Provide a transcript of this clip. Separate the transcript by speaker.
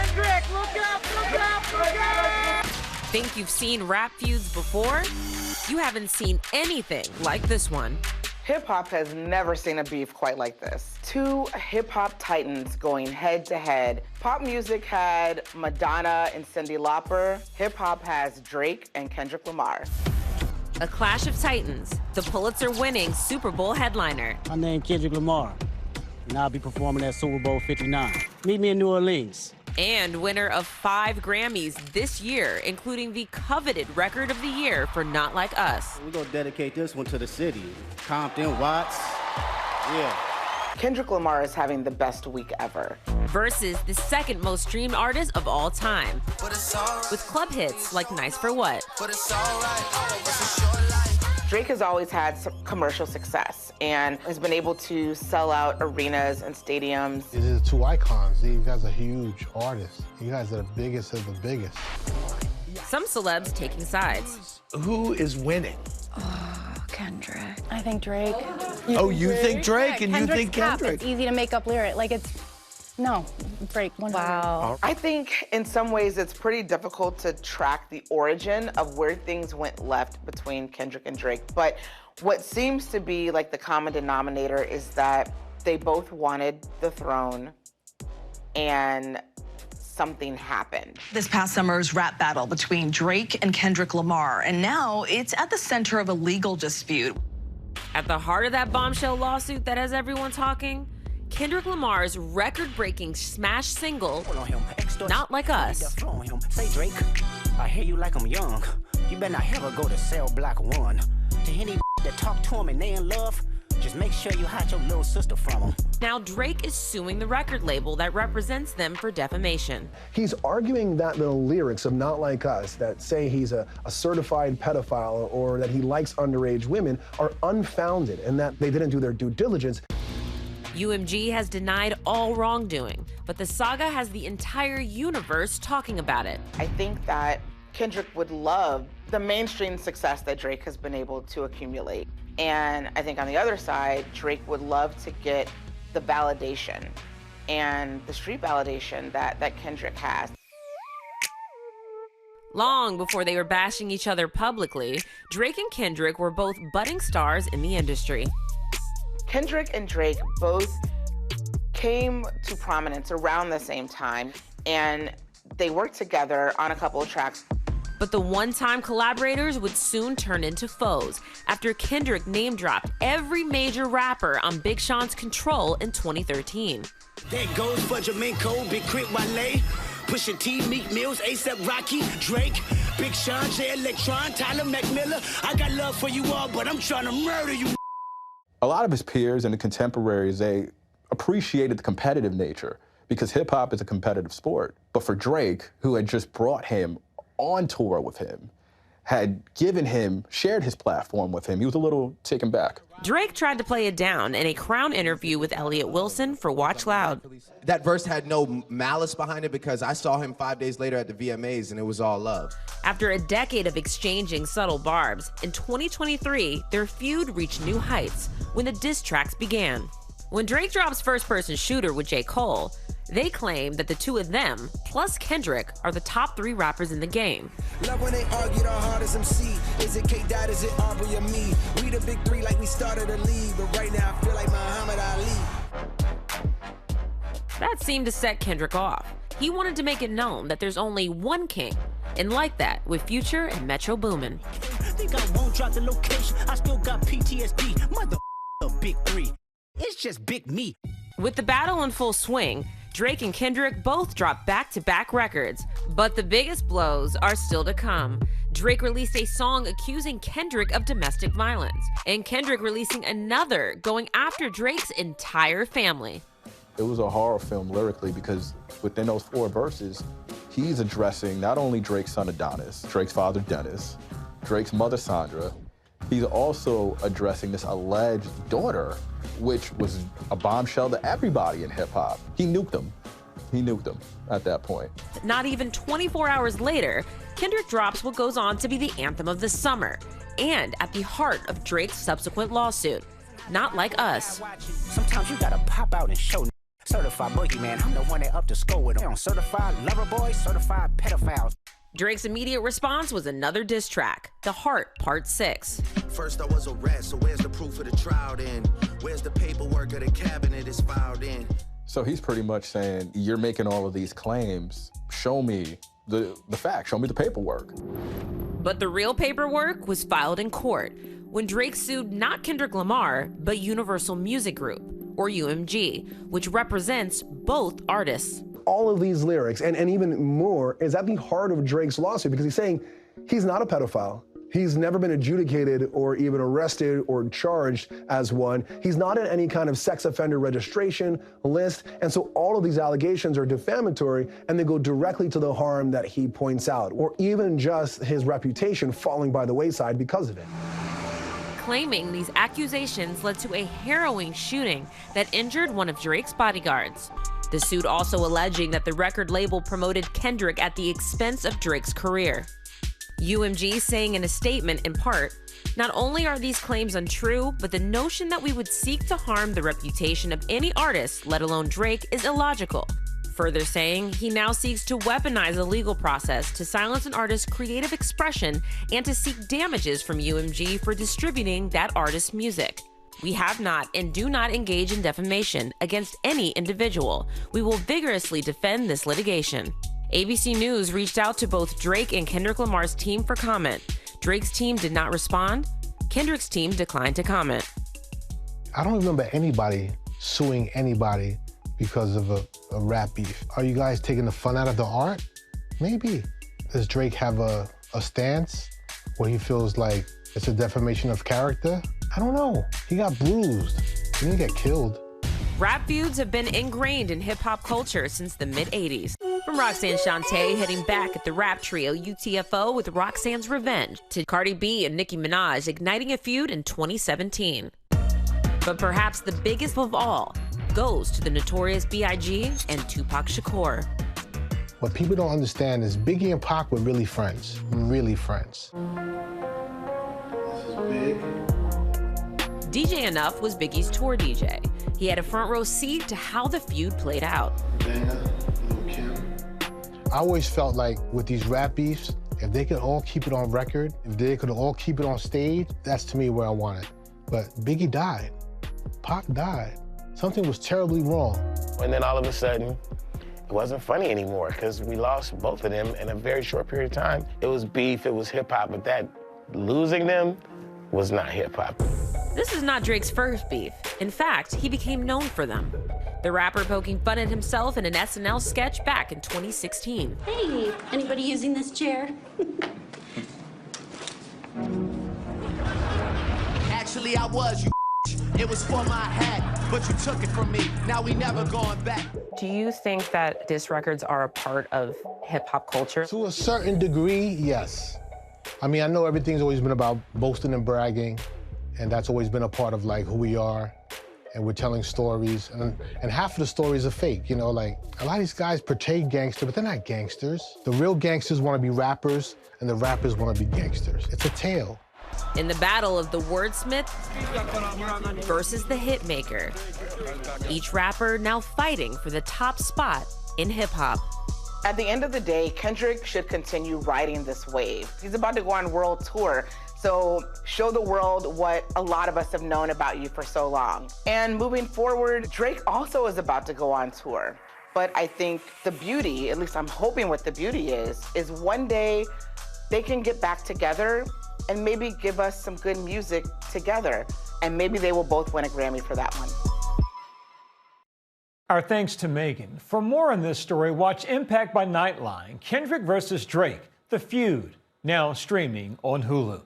Speaker 1: Kendrick, look up, look up, look up!
Speaker 2: Think you've seen rap feuds before? You haven't seen anything like this one.
Speaker 3: Hip-hop has never seen a beef quite like this. Two hip-hop titans going head-to-head. Pop music had Madonna and Cyndi Lauper. Hip-hop has Drake and Kendrick Lamar.
Speaker 2: A clash of titans, the Pulitzer-winning Super Bowl headliner.
Speaker 4: My name's Kendrick Lamar, and I'll be performing at Super Bowl 59. Meet me in New Orleans.
Speaker 2: And winner of 5 Grammys this year, including the coveted Record of the Year for Not Like Us.
Speaker 5: We're gonna dedicate this one to the city. Compton, Watts, yeah.
Speaker 3: Kendrick Lamar is having the best week ever.
Speaker 2: Versus the second most streamed artist of all time, with club hits like Nice for What.
Speaker 3: Drake has always had some commercial success and has been able to sell out arenas and stadiums.
Speaker 6: It is two icons. You guys are huge artists. You guys are the biggest of the biggest.
Speaker 2: Some celebs taking sides.
Speaker 7: Who is winning?
Speaker 8: Oh, Kendrick. I think Drake.
Speaker 7: You think Drake and you think Kendrick?
Speaker 8: It's easy to make up lyrics. Like no, Drake. 100.
Speaker 2: Wow.
Speaker 3: I think in some ways it's pretty difficult to track the origin of where things went left between Kendrick and Drake. But what seems to be like the common denominator is that they both wanted the throne and something happened.
Speaker 9: This past summer's rap battle between Drake and Kendrick Lamar, and now it's at the center of a legal dispute.
Speaker 2: At the heart of that bombshell lawsuit that has everyone talking, Kendrick Lamar's record-breaking smash single, Not Like Us.
Speaker 10: Say Drake, I hear you like I'm young. You better not ever go to Cell Block 1. To any that talk to him and they in love, just make sure you hide your little sister from him.
Speaker 2: Now Drake is suing the record label that represents them for defamation.
Speaker 11: He's arguing that the lyrics of Not Like Us that say he's a certified pedophile or that he likes underage women are unfounded and that they didn't do their due diligence.
Speaker 2: UMG has denied all wrongdoing, but the saga has the entire universe talking about it.
Speaker 3: I think that Kendrick would love the mainstream success that Drake has been able to accumulate. And I think on the other side, Drake would love to get the validation and the street validation that Kendrick has.
Speaker 2: Long before they were bashing each other publicly, Drake and Kendrick were both budding stars in the industry.
Speaker 3: Kendrick and Drake both came to prominence around the same time, and they worked together on a couple of tracks.
Speaker 2: But the one-time collaborators would soon turn into foes after Kendrick name-dropped every major rapper on Big Sean's Control in 2013.
Speaker 10: There goes for Jamaica, Big Crit Wale, Pusha T, Meek Mills, A$AP Rocky, Drake, Big Sean, J Electron, Tyler McMillan. I got love for you all, but I'm trying to murder you.
Speaker 12: A lot of his peers and the contemporaries, they appreciated the competitive nature because hip-hop is a competitive sport. But for Drake, who had just brought him on tour with him, had given him, shared his platform with him, he was a little taken back.
Speaker 2: Drake tried to play it down in a Crown interview with Elliott Wilson for Watch Loud.
Speaker 13: That verse had no malice behind it because I saw him 5 days later at the VMAs and it was all love.
Speaker 2: After a decade of exchanging subtle barbs, in 2023, their feud reached new heights when the diss tracks began. When Drake drops First Person Shooter with J. Cole, they claim that the two of them, plus Kendrick, are the top 3 rappers in the game.
Speaker 14: Love when they argue the hardest MC. Is it K-Dot, is it Aubrey or me? We the big 3 like we started a league, but right now I feel like Muhammad Ali.
Speaker 2: That seemed to set Kendrick off. He wanted to make it known that there's only one king, and like that with Future and Metro Boomin.
Speaker 10: Think I won't drop the location, I still got PTSD. Mother big 3. It's just big me.
Speaker 2: With the battle in full swing, Drake and Kendrick both dropped back-to-back records, but the biggest blows are still to come. Drake released a song accusing Kendrick of domestic violence, and Kendrick releasing another going after Drake's entire family.
Speaker 12: It was a horror film lyrically because within those 4 verses, he's addressing not only Drake's son Adonis, Drake's father Dennis, Drake's mother Sandra, he's also addressing this alleged daughter, which was a bombshell to everybody in hip-hop. He nuked them. He nuked them at that point.
Speaker 2: Not even 24 hours later, Kendrick drops what goes on to be the anthem of the summer, and at the heart of Drake's subsequent lawsuit, Not Like Us.
Speaker 10: Sometimes you gotta pop out and show
Speaker 15: Certified boogeyman, I'm the one that up to score with them. Certified lover boy, certified pedophiles.
Speaker 2: Drake's immediate response was another diss track, The Heart Part 6.
Speaker 14: First I was arrested, so where's the proof of the trial then? Where's the paperwork of the cabinet is filed in?
Speaker 12: So he's pretty much saying, you're making all of these claims. Show me the facts, show me the paperwork.
Speaker 2: But the real paperwork was filed in court when Drake sued not Kendrick Lamar, but Universal Music Group, or UMG, which represents both artists.
Speaker 11: All of these lyrics, and even more, is at the heart of Drake's lawsuit because he's saying he's not a pedophile. He's never been adjudicated or even arrested or charged as one. He's not in any kind of sex offender registration list. And so all of these allegations are defamatory and they go directly to the harm that he points out, or even just his reputation falling by the wayside because of it.
Speaker 2: Claiming these accusations led to a harrowing shooting that injured one of Drake's bodyguards. The suit also alleging that the record label promoted Kendrick at the expense of Drake's career. UMG saying in a statement, in part, not only are these claims untrue, but the notion that we would seek to harm the reputation of any artist, let alone Drake, is illogical. Further saying he now seeks to weaponize the legal process to silence an artist's creative expression and to seek damages from UMG for distributing that artist's music. We have not and do not engage in defamation against any individual. We will vigorously defend this litigation. ABC News reached out to both Drake and Kendrick Lamar's team for comment. Drake's team did not respond. Kendrick's team declined to comment.
Speaker 6: I don't remember anybody suing anybody because of a rap beef. Are you guys taking the fun out of the art? Maybe. Does Drake have a stance where he feels like it's a defamation of character? I don't know. He got bruised. He didn't get killed.
Speaker 2: Rap feuds have been ingrained in hip-hop culture since the mid-'80s. From Roxanne Shante heading back at the rap trio UTFO with Roxanne's Revenge, to Cardi B and Nicki Minaj igniting a feud in 2017. But perhaps the biggest of all goes to the Notorious B.I.G. and Tupac Shakur.
Speaker 6: What people don't understand is Biggie and Pac were really friends. Really friends.
Speaker 16: This is big.
Speaker 2: DJ Enough was Biggie's tour DJ. He had a front row seat to how the feud played out.
Speaker 6: I always felt like with these rap beefs, if they could all keep it on record, if they could all keep it on stage, that's to me where I want it. But Biggie died. Pac died. Something was terribly wrong.
Speaker 16: And then all of a sudden, it wasn't funny anymore because we lost both of them in a very short period of time. It was beef, it was hip hop, but that losing them was not hip hop.
Speaker 2: This is not Drake's first beef. In fact, he became known for them. The rapper poking fun at himself in an SNL sketch back in 2016.
Speaker 17: Hey, anybody using this chair?
Speaker 18: Actually, I was, you. It was for my hat, but you took it from me. Now we never going back.
Speaker 19: Do you think that diss records are a part of hip-hop culture?
Speaker 6: To a certain degree, yes. I mean, I know everything's always been about boasting and bragging, and that's always been a part of like who we are, and we're telling stories, and half of the stories are fake, you know, like a lot of these guys portray gangster, but they're not gangsters. The real gangsters want to be rappers, and the rappers want to be gangsters. It's a tale.
Speaker 2: In the battle of the wordsmith versus the hitmaker, each rapper now fighting for the top spot in hip-hop.
Speaker 3: At the end of the day, Kendrick should continue riding this wave. He's about to go on world tour, so show the world what a lot of us have known about you for so long. And moving forward, Drake also is about to go on tour. But I think the beauty, at least I'm hoping what the beauty is one day they can get back together and maybe give us some good music together. And maybe they will both win a Grammy for that one.
Speaker 1: Our thanks to Megan. For more on this story, watch Impact by Nightline, Kendrick versus Drake, The Feud, now streaming on Hulu.